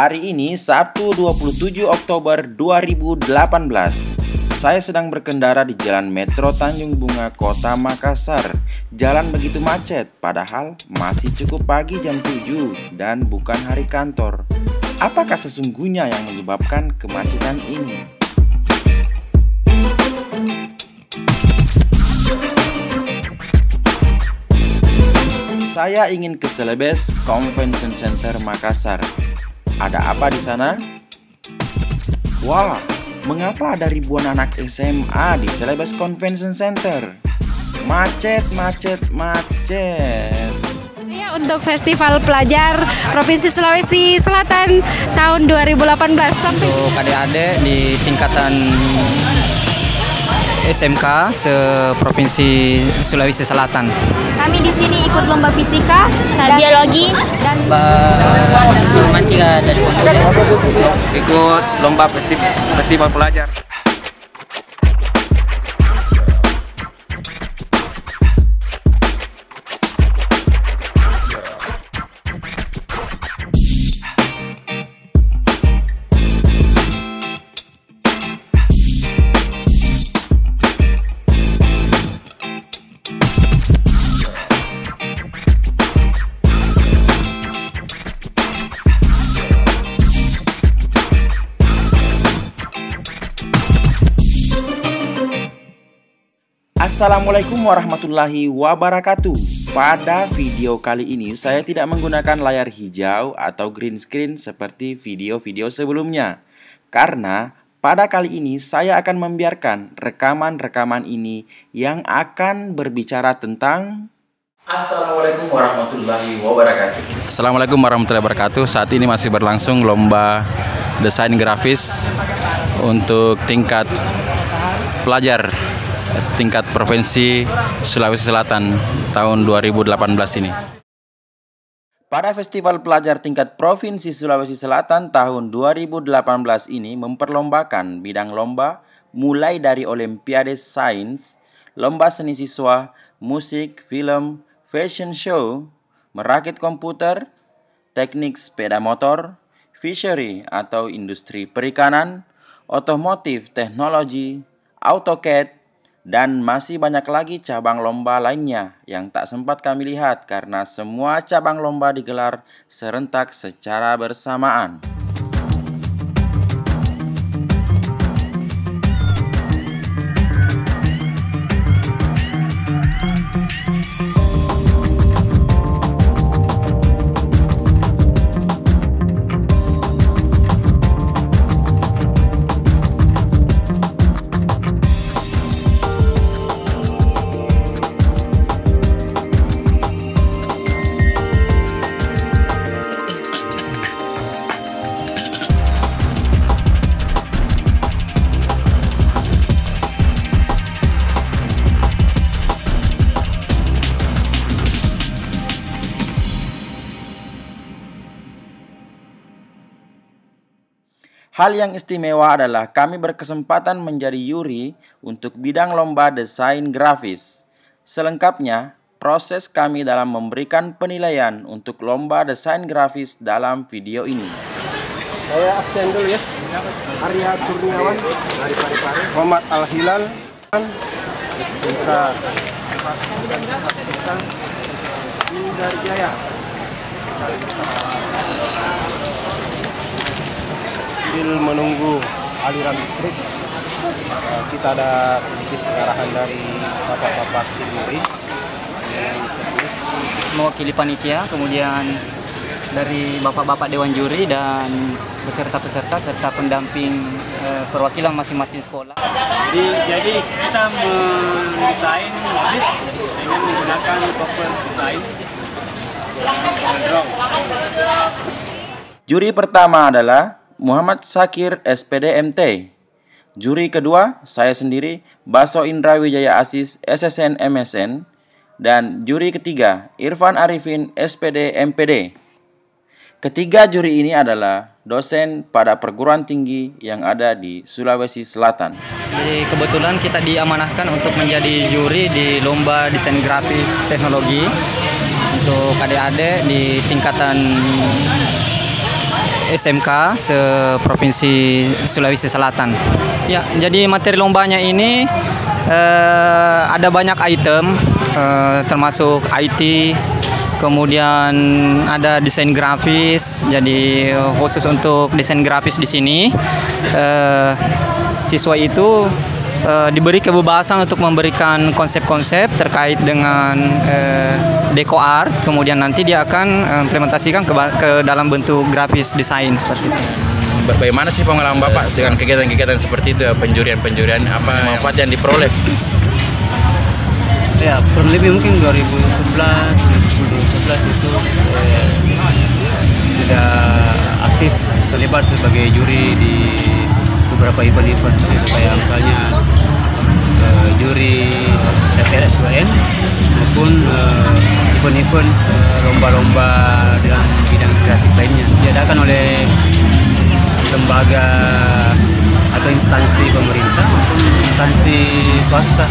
Hari ini Sabtu 27 Oktober 2018. Saya sedang berkendara di Jalan Metro Tanjung Bunga, Kota Makassar. Jalan begitu macet, padahal masih cukup pagi jam 7 dan bukan hari kantor. Apakah sesungguhnya yang menyebabkan kemacetan ini? Saya ingin ke Celebes Convention Center Makassar. Ada apa di sana? Wah, mengapa ada ribuan anak SMA di Celebes Convention Center? Macet. Ya, untuk Festival Pelajar Provinsi Sulawesi Selatan tahun 2018 sampai untuk adik-adik di tingkatan SMK se-Provinsi Sulawesi Selatan. Kami di sini ikut lomba fisika, biologi, dan matematika dan komputer. Ikut lomba festival pelajar. Assalamualaikum warahmatullahi wabarakatuh. Pada video kali ini saya tidak menggunakan layar hijau atau green screen seperti video-video sebelumnya. Karena pada kali ini saya akan membiarkan rekaman-rekaman ini yang akan berbicara tentang Assalamualaikum warahmatullahi wabarakatuh. Assalamualaikum warahmatullahi wabarakatuh. Saat ini masih berlangsung lomba desain grafis untuk tingkat pelajar tingkat Provinsi Sulawesi Selatan tahun 2018 ini. Pada Festival Pelajar tingkat Provinsi Sulawesi Selatan tahun 2018 ini memperlombakan bidang lomba mulai dari Olimpiade Sains, lomba seni siswa, musik, film, fashion show, merakit komputer, teknik sepeda motor, fishery atau industri perikanan, otomotif teknologi, AutoCAD, dan masih banyak lagi cabang lomba lainnya yang tak sempat kami lihat karena semua cabang lomba digelar serentak secara bersamaan. Hal yang istimewa adalah kami berkesempatan menjadi juri untuk bidang lomba desain grafis. Selengkapnya, proses kami dalam memberikan penilaian untuk lomba desain grafis dalam video ini. Saya absen dulu ya. Arya Kurniawan, Muhammad Al-Hilal, Indar Jaya. Sambil menunggu aliran listrik, kita ada sedikit pengarahan dari bapak-bapak tim juri, Mewakili panitia, kemudian dari bapak-bapak dewan juri dan peserta-peserta serta pendamping perwakilan masing-masing sekolah. Jadi kita mendesain motif dengan menggunakan software desain draw. Juri pertama adalah Muhammad Sakir SPD MT. Juri kedua, saya sendiri, Baso Indra Wijaya Asis SSN MSN. Dan juri ketiga, Irfan Arifin SPD MPD. Ketiga juri ini adalah dosen pada perguruan tinggi yang ada di Sulawesi Selatan. Jadi kebetulan kita diamanahkan untuk menjadi juri di lomba desain grafis teknologi untuk adik-adik di tingkatan SMK se-Provinsi Sulawesi Selatan. Ya, jadi materi lombanya ini ada banyak item, termasuk IT, kemudian ada desain grafis. Jadi khusus untuk desain grafis di sini, siswa itu diberi kebebasan untuk memberikan konsep-konsep terkait dengan deco art, kemudian nanti dia akan implementasikan ke dalam bentuk grafis desain seperti itu. Bagaimana sih pengalaman Bapak dengan kegiatan-kegiatan seperti itu, penjurian-penjurian, apa manfaat yang diperoleh? Ya, kurang lebih mungkin 2011 itu sudah aktif terlibat sebagai juri di beberapa event-event, kayak misalnya juri FRSUN maupun event-event lomba-lomba dalam bidang kreatif lainnya diadakan oleh lembaga atau instansi pemerintah maupun instansi swasta.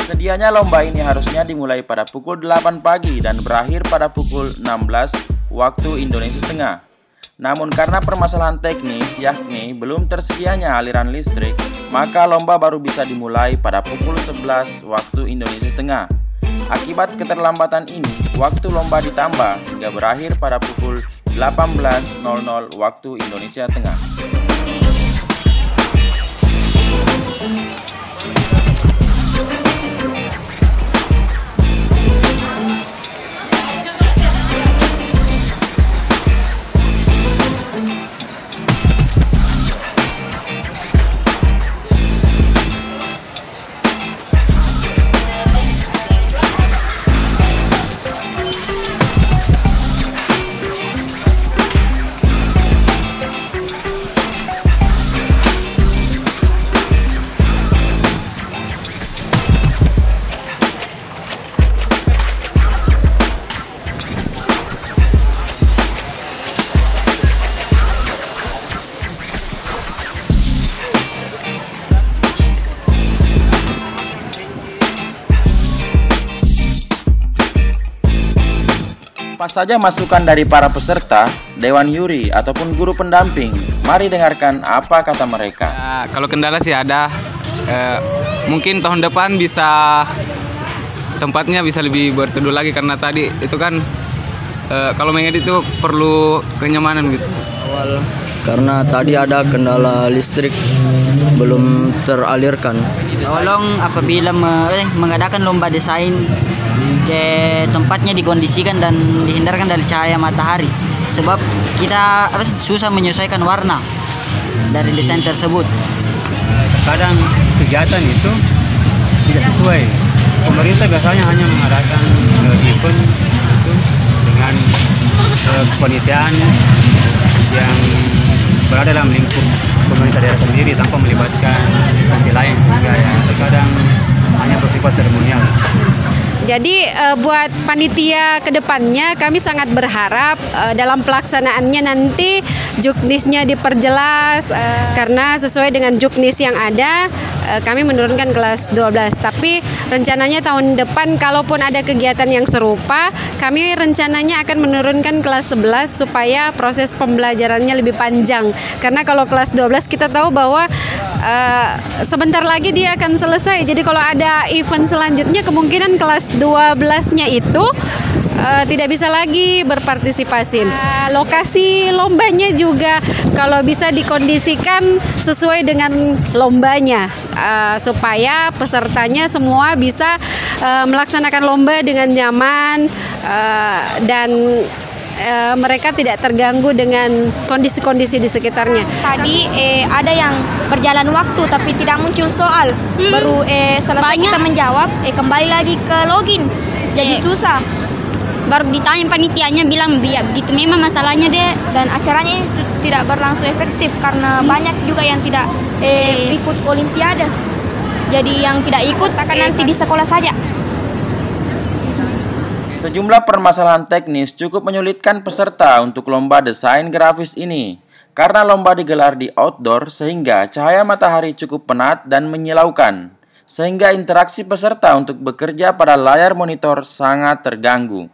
Sedianya lomba ini harusnya dimulai pada pukul 8 pagi dan berakhir pada pukul 16 waktu Indonesia Tengah. Namun karena permasalahan teknis, yakni belum tersedianya aliran listrik, maka lomba baru bisa dimulai pada pukul 11 waktu Indonesia Tengah. Akibat keterlambatan ini, waktu lomba ditambah hingga berakhir pada pukul 18.00 waktu Indonesia Tengah. Apa saja masukan dari para peserta, Dewan Juri ataupun guru pendamping? Mari dengarkan apa kata mereka. Kalau kendala sih ada, mungkin tahun depan bisa tempatnya bisa lebih berteduh lagi, karena tadi itu kan kalau mengedit itu perlu kenyamanan gitu. Karena tadi ada kendala listrik belum teralirkan. Tolong apabila mengadakan lomba desain, tempatnya dikondisikan dan dihindarkan dari cahaya matahari, sebab kita susah menyesuaikan warna dari desain tersebut. Kadang kegiatan itu tidak sesuai. Pemerintah biasanya hanya mengadakan event itu dengan kepanitiaan yang berada dalam lingkup pemerintah daerah sendiri tanpa melibatkan instansi lain, sehingga ya terkadang hanya bersifat seremonial. Jadi buat panitia kedepannya kami sangat berharap dalam pelaksanaannya nanti juknisnya diperjelas, karena sesuai dengan juknis yang ada kami menurunkan kelas 12. Tapi rencananya tahun depan kalaupun ada kegiatan yang serupa, kami rencananya akan menurunkan kelas 11 supaya proses pembelajarannya lebih panjang. Karena kalau kelas 12 kita tahu bahwa sebentar lagi dia akan selesai. Jadi kalau ada event selanjutnya kemungkinan kelas 12-nya itu tidak bisa lagi berpartisipasi. Lokasi lombanya juga kalau bisa dikondisikan sesuai dengan lombanya, supaya pesertanya semua bisa melaksanakan lomba dengan nyaman dan mereka tidak terganggu dengan kondisi-kondisi di sekitarnya. Tadi ada yang berjalan waktu tapi tidak muncul soal, baru selesai kita menjawab kembali lagi ke login, jadi susah. Baru ditanya panitianya bilang begitu memang masalahnya deh, dan acaranya tidak berlangsung efektif karena banyak juga yang tidak ikut olimpiade. Jadi yang tidak ikut akan nanti di sekolah saja. Sejumlah permasalahan teknis cukup menyulitkan peserta untuk lomba desain grafis ini. Karena lomba digelar di outdoor sehingga cahaya matahari cukup penat dan menyilaukan. Sehingga interaksi peserta untuk bekerja pada layar monitor sangat terganggu.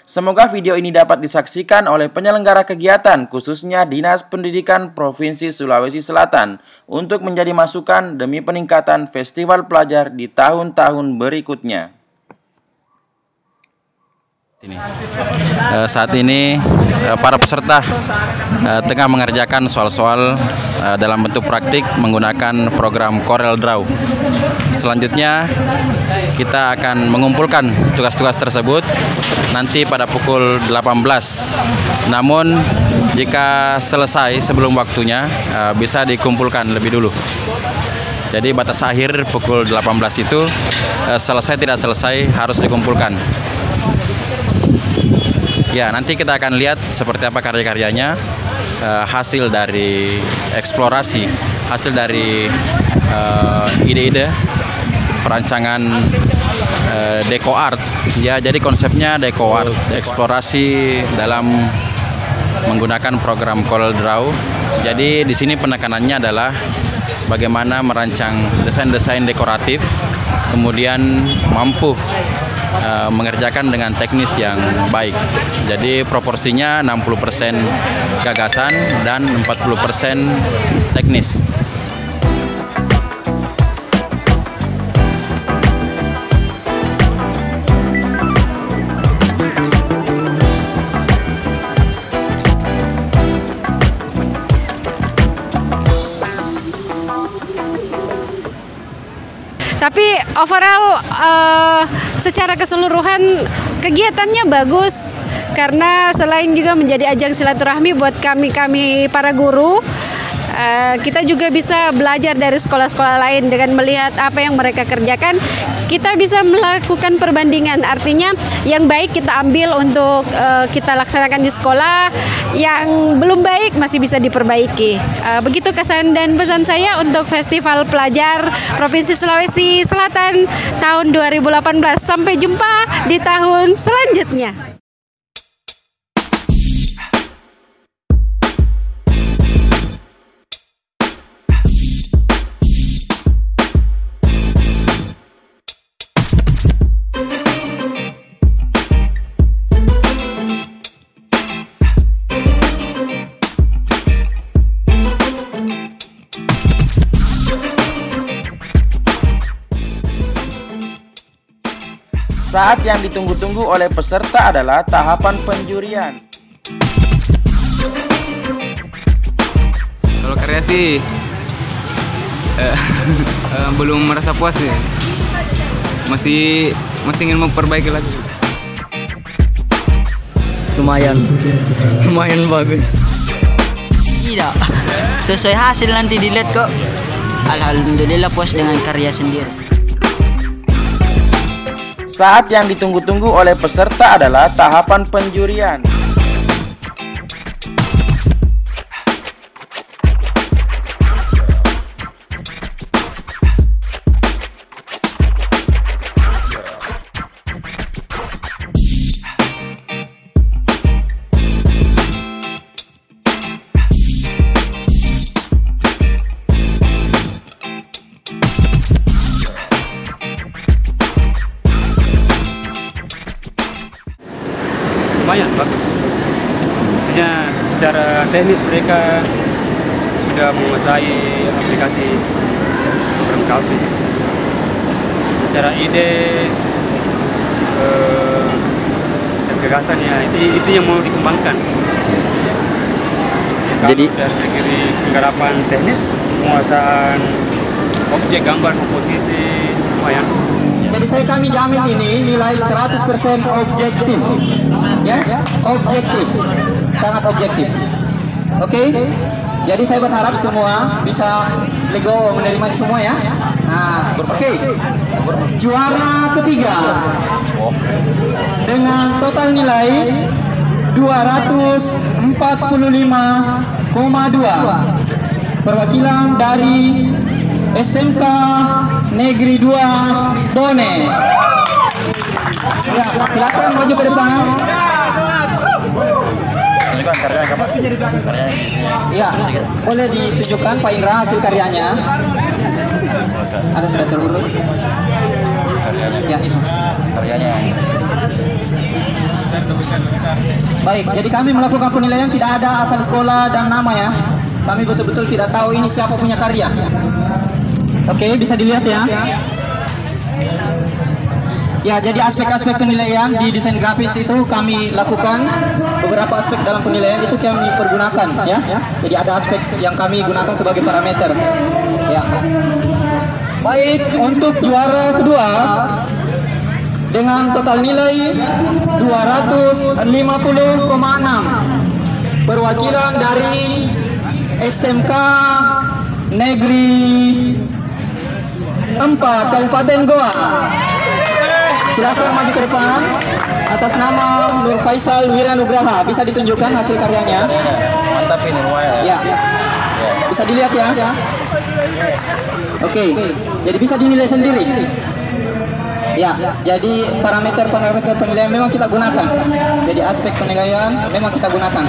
Semoga video ini dapat disaksikan oleh penyelenggara kegiatan, khususnya Dinas Pendidikan Provinsi Sulawesi Selatan, untuk menjadi masukan demi peningkatan Festival Pelajar di tahun-tahun berikutnya. Saat ini para peserta tengah mengerjakan soal-soal dalam bentuk praktik menggunakan program Corel Draw. Selanjutnya kita akan mengumpulkan tugas-tugas tersebut nanti pada pukul 18. Namun jika selesai sebelum waktunya bisa dikumpulkan lebih dulu. Jadi batas akhir pukul 18 itu selesai tidak selesai harus dikumpulkan. Ya, nanti kita akan lihat seperti apa karya-karyanya, hasil dari eksplorasi, hasil dari ide-ide perancangan deco art. Ya, jadi konsepnya deco art, eksplorasi dalam menggunakan program Corel Draw. Jadi di sini penekanannya adalah bagaimana merancang desain-desain dekoratif, kemudian mampu mengerjakan dengan teknis yang baik. Jadi proporsinya 60% gagasan dan 40% teknis. Tapi overall secara keseluruhan kegiatannya bagus karena selain juga menjadi ajang silaturahmi buat kami para guru, kita juga bisa belajar dari sekolah-sekolah lain dengan melihat apa yang mereka kerjakan. Kita bisa melakukan perbandingan, artinya yang baik kita ambil untuk kita laksanakan di sekolah, yang belum baik masih bisa diperbaiki. Begitu kesan dan pesan saya untuk Festival Pelajar Provinsi Sulawesi Selatan tahun 2018. Sampai jumpa di tahun selanjutnya. Saat yang ditunggu-tunggu oleh peserta adalah tahapan penjurian. Kalau karya sih belum merasa puas ya. Masih ingin memperbaiki lagi. Lumayan bagus. Tidak, sesuai hasil nanti dilihat kok. Alhamdulillah puas dengan karya sendiri. Saat yang ditunggu-tunggu oleh peserta adalah tahapan penjurian. Lumayan bagus. Artinya secara teknis mereka sudah menguasai aplikasi program grafis. Secara ide dan gagasannya itu yang mau dikembangkan. Jadi dari segi penggarapan teknis, penguasaan objek, gambar, komposisi, lumayan. Jadi kami jamin ini nilai 100% objektif, ya, objektif, sangat objektif. Oke, jadi saya berharap semua bisa legowo menerima semua ya. Nah, oke. Juara ketiga dengan total nilai 245,2 perwakilan dari SMK Negeri 2 Bone. Ya, silakan maju ke depan. Ya, boleh ditunjukkan Pak Indra hasil karyanya. Ada sudah terurut. Ya, itu karyanya. Baik, jadi kami melakukan penilaian tidak ada asal sekolah dan nama ya. Kami betul-betul tidak tahu ini siapa punya karya. Oke, bisa dilihat ya. Ya, jadi aspek-aspek penilaian di desain grafis itu kami lakukan. Beberapa aspek dalam penilaian itu kami pergunakan ya. Jadi ada aspek yang kami gunakan sebagai parameter. Ya. Baik, untuk juara kedua dengan total nilai 250,6 perwakilan dari SMK Negeri 4 Kabupaten Goa. Silakan maju ke depan. Atas nama Nur Faisal Wiranugraha, bisa ditunjukkan hasil karyanya. Mantap ini lumayan. Ya. Bisa dilihat ya. Oke. Jadi bisa dinilai sendiri. Ya, jadi parameter-parameter penilaian memang kita gunakan. Jadi aspek penilaian memang kita gunakan.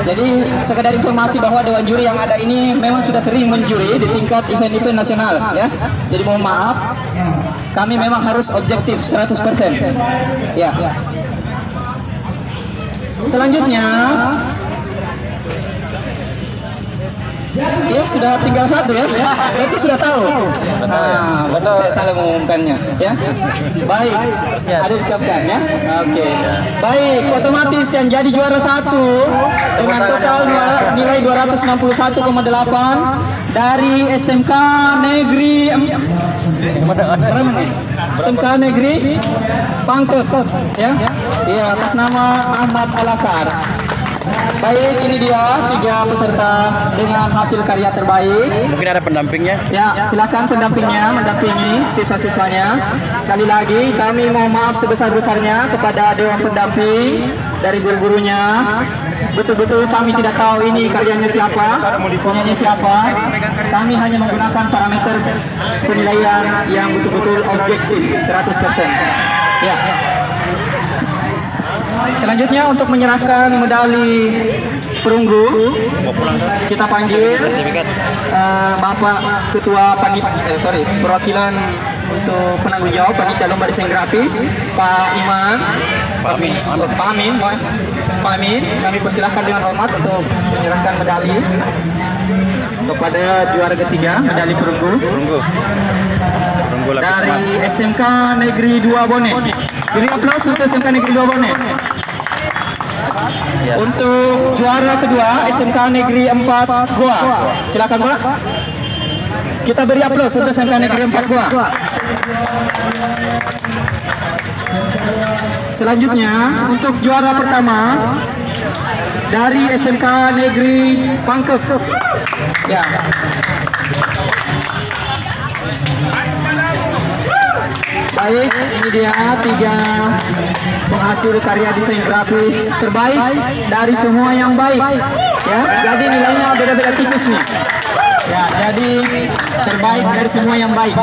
Jadi sekedar informasi bahwa dewan juri yang ada ini memang sudah sering menjuri di tingkat event-event nasional ya. Jadi mohon maaf, kami memang harus objektif 100%. Ya. Selanjutnya ya sudah tinggal satu ya, berarti sudah tahu. Nah, betul, saya salah mengumumkannya ya. Baik, ada disiapkan ya. Oke. Baik, otomatis yang jadi juara satu dengan total nilai 261,8 dari SMK Negeri SMK Negeri Pangkep ya. Iya, atas nama Ahmad Al-Asar. Baik, ini dia 3 peserta dengan hasil karya terbaik. Mungkin ada pendampingnya? Ya, silakan pendampingnya mendampingi siswa-siswanya. Sekali lagi kami mohon maaf sebesar-besarnya kepada dewan pendamping dari guru-gurunya. Betul-betul kami tidak tahu ini karyanya siapa, punyanya siapa. Kami hanya menggunakan parameter penilaian yang betul-betul objektif 100%. Ya. Selanjutnya untuk menyerahkan medali perunggu, kita panggil Bapak Ketua perwakilan untuk penanggung jawab panitia lomba desain grafis, Pak Amin. Kami persilahkan dengan hormat untuk menyerahkan medali kepada juara ketiga, medali perunggu dari SMK Negeri 2 Bone. Beri aplaus untuk SMK Negeri 2 Bone. Untuk juara kedua SMK Negeri 4 Goa. Silakan Pak. Kita beri aplaus untuk SMK Negeri 4 Goa. Selanjutnya untuk juara pertama dari SMK Negeri Pangkep. Ya. Baik, ini dia 3 penghasil karya desain grafis terbaik dari semua yang baik. Ya, jadi nilainya beda-beda tipis nih. Ya, jadi terbaik dari semua yang baik.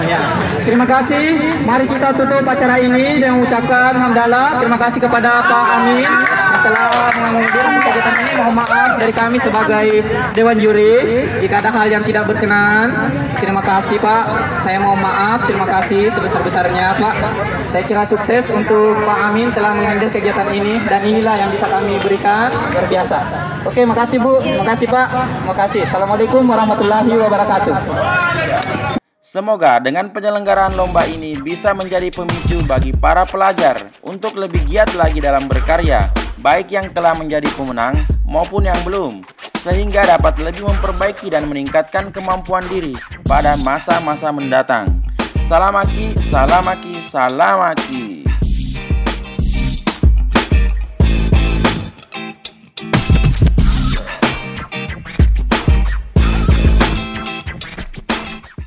Ya, terima kasih. Mari kita tutup acara ini dengan mengucapkan hamdalah. Terima kasih kepada Pak Amin yang telah mengambil kegiatan ini. Mohon maaf dari kami sebagai dewan juri jika ada hal yang tidak berkenan. Terima kasih Pak. Saya mohon maaf. Terima kasih sebesar-besarnya Pak. Saya kira sukses untuk Pak Amin telah mengambil kegiatan ini dan inilah yang bisa kami berikan. Luar biasa. Oke, makasih Bu. Makasih Pak. Makasih. Assalamualaikum warahmatullahi wabarakatuh. Semoga dengan penyelenggaraan lomba ini bisa menjadi pemicu bagi para pelajar untuk lebih giat lagi dalam berkarya, baik yang telah menjadi pemenang maupun yang belum, sehingga dapat lebih memperbaiki dan meningkatkan kemampuan diri pada masa-masa mendatang. Salam Aki, salam Aki, salam Aki.